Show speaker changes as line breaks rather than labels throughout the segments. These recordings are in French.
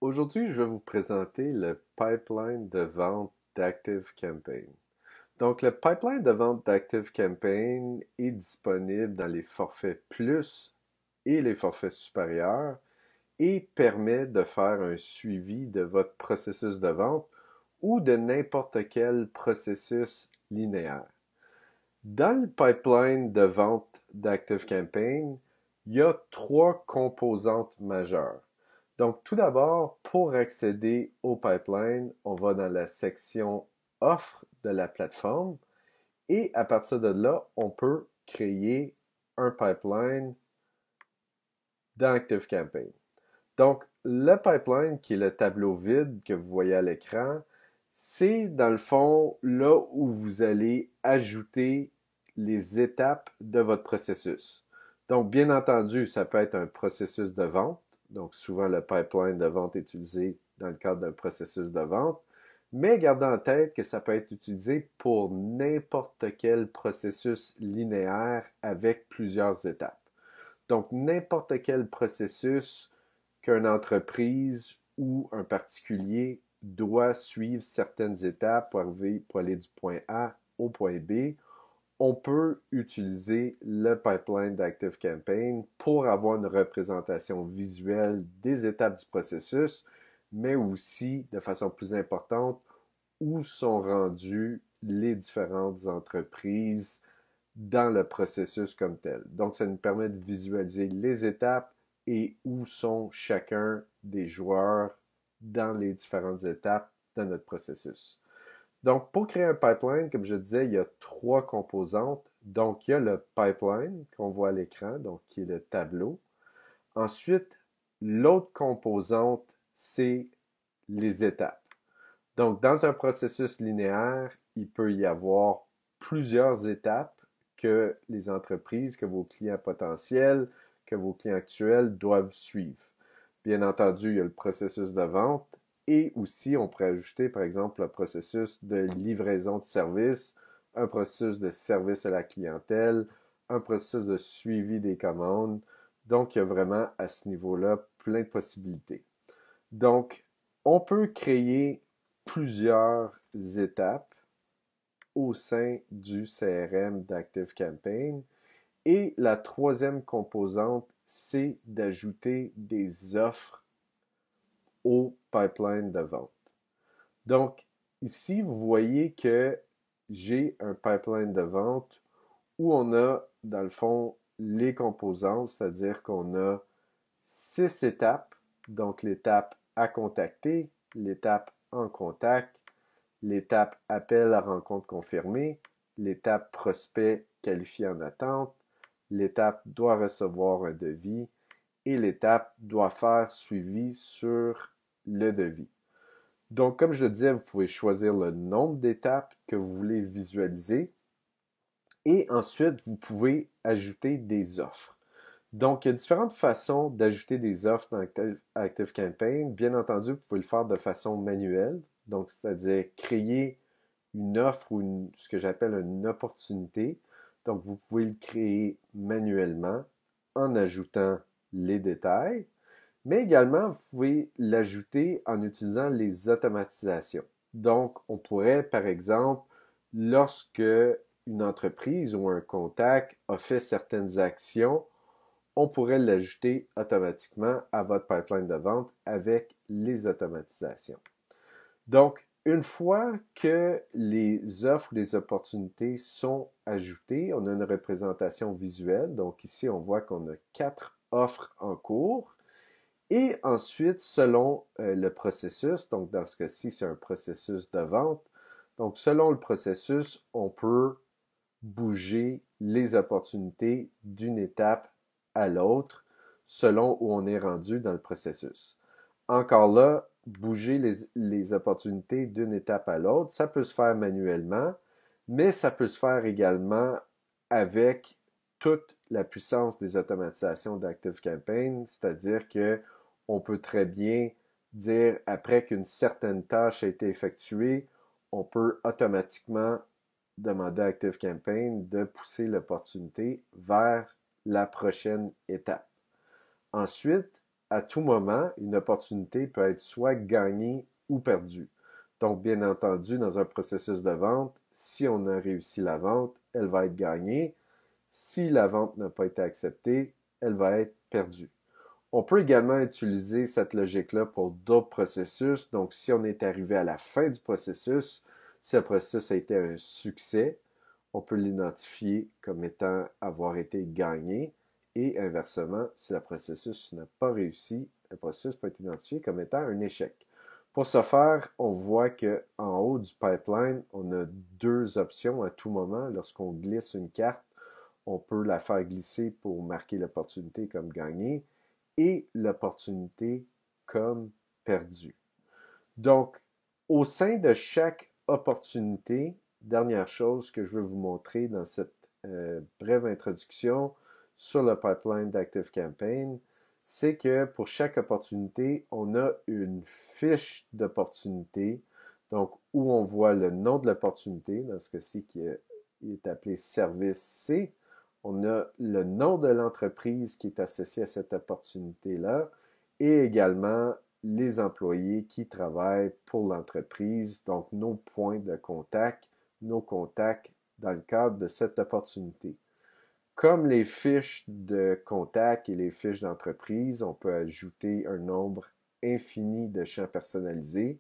Aujourd'hui, je vais vous présenter le pipeline de vente d'ActiveCampaign. Donc, le pipeline de vente d'ActiveCampaign est disponible dans les forfaits Plus et les forfaits supérieurs et permet de faire un suivi de votre processus de vente ou de n'importe quel processus linéaire. Dans le pipeline de vente d'ActiveCampaign, il y a trois composantes majeures. Donc, tout d'abord, pour accéder au pipeline, on va dans la section Offre de la plateforme et à partir de là, on peut créer un pipeline dans ActiveCampaign. Donc, le pipeline, qui est le tableau vide que vous voyez à l'écran, c'est dans le fond là où vous allez ajouter les étapes de votre processus. Donc, bien entendu, ça peut être un processus de vente. Donc, souvent, le pipeline de vente est utilisé dans le cadre d'un processus de vente. Mais gardez en tête que ça peut être utilisé pour n'importe quel processus linéaire avec plusieurs étapes. Donc, n'importe quel processus qu'une entreprise ou un particulier doit suivre certaines étapes pour aller du point A au point B, on peut utiliser le pipeline d'ActiveCampaign pour avoir une représentation visuelle des étapes du processus, mais aussi, de façon plus importante, où sont rendues les différentes entreprises dans le processus comme tel. Donc, ça nous permet de visualiser les étapes et où sont chacun des joueurs dans les différentes étapes de notre processus. Donc, pour créer un pipeline, comme je disais, il y a trois composantes. Donc, il y a le pipeline qu'on voit à l'écran, donc qui est le tableau. Ensuite, l'autre composante, c'est les étapes. Donc, dans un processus linéaire, il peut y avoir plusieurs étapes que les entreprises, que vos clients potentiels, que vos clients actuels doivent suivre. Bien entendu, il y a le processus de vente et aussi on pourrait ajouter par exemple le processus de livraison de services, un processus de service à la clientèle, un processus de suivi des commandes. Donc, il y a vraiment à ce niveau-là plein de possibilités. Donc, on peut créer plusieurs étapes au sein du CRM d'ActiveCampaign. Et la troisième composante, c'est d'ajouter des offres au pipeline de vente. Donc, ici, vous voyez que j'ai un pipeline de vente où on a, dans le fond, les composantes, c'est-à-dire qu'on a 6 étapes. Donc, l'étape à contacter, l'étape en contact, l'étape appel à rencontre confirmée, l'étape prospect qualifié en attente, l'étape doit recevoir un devis et l'étape doit faire suivi sur le devis. Donc, comme je le disais, vous pouvez choisir le nombre d'étapes que vous voulez visualiser et ensuite, vous pouvez ajouter des offres. Donc, il y a différentes façons d'ajouter des offres dans ActiveCampaign. Bien entendu, vous pouvez le faire de façon manuelle, donc c'est-à-dire créer une offre ou ce que j'appelle une opportunité. Donc, vous pouvez le créer manuellement en ajoutant les détails, mais également, vous pouvez l'ajouter en utilisant les automatisations. Donc, on pourrait, par exemple, lorsque une entreprise ou un contact a fait certaines actions, on pourrait l'ajouter automatiquement à votre pipeline de vente avec les automatisations. Donc, une fois que les offres, les opportunités sont ajoutées, on a une représentation visuelle. Donc ici, on voit qu'on a 4 offres en cours. Et ensuite, selon le processus, donc dans ce cas-ci, c'est un processus de vente. Donc, selon le processus, on peut bouger les opportunités d'une étape à l'autre selon où on est rendu dans le processus. Encore là, bouger les opportunités d'une étape à l'autre, ça peut se faire manuellement, mais ça peut se faire également avec toute la puissance des automatisations d'ActiveCampaign, c'est-à-dire que on peut très bien dire après qu'une certaine tâche a été effectuée, on peut automatiquement demander à ActiveCampaign de pousser l'opportunité vers la prochaine étape. Ensuite, à tout moment, une opportunité peut être soit gagnée ou perdue. Donc, bien entendu, dans un processus de vente, si on a réussi la vente, elle va être gagnée. Si la vente n'a pas été acceptée, elle va être perdue. On peut également utiliser cette logique-là pour d'autres processus. Donc, si on est arrivé à la fin du processus, si le processus a été un succès, on peut l'identifier comme étant avoir été gagné. Et inversement, si le processus n'a pas réussi, le processus peut être identifié comme étant un échec. Pour ce faire, on voit qu'en haut du pipeline, on a deux options à tout moment. Lorsqu'on glisse une carte, on peut la faire glisser pour marquer l'opportunité comme gagnée et l'opportunité comme perdue. Donc, au sein de chaque opportunité, dernière chose que je veux vous montrer dans cette brève introduction sur le pipeline d'ActiveCampaign, c'est que pour chaque opportunité, on a une fiche d'opportunité, donc où on voit le nom de l'opportunité, dans ce cas-ci qui est appelé Service C. On a le nom de l'entreprise qui est associé à cette opportunité-là et également les employés qui travaillent pour l'entreprise, donc nos points de contact, nos contacts dans le cadre de cette opportunité. Comme les fiches de contact et les fiches d'entreprise, on peut ajouter un nombre infini de champs personnalisés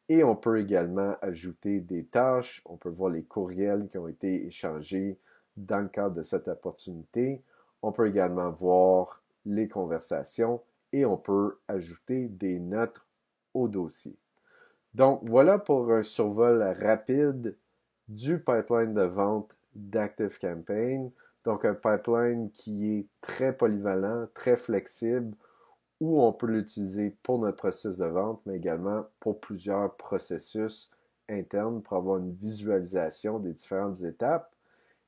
et on peut également ajouter des tâches. On peut voir les courriels qui ont été échangés dans le cadre de cette opportunité. On peut également voir les conversations et on peut ajouter des notes au dossier. Donc, voilà pour un survol rapide du pipeline de vente d'ActiveCampaign. Donc, un pipeline qui est très polyvalent, très flexible, où on peut l'utiliser pour notre processus de vente, mais également pour plusieurs processus internes pour avoir une visualisation des différentes étapes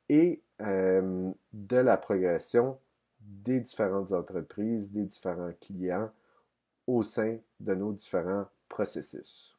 et de la progression des différentes entreprises, des différents clients au sein de nos différents processus.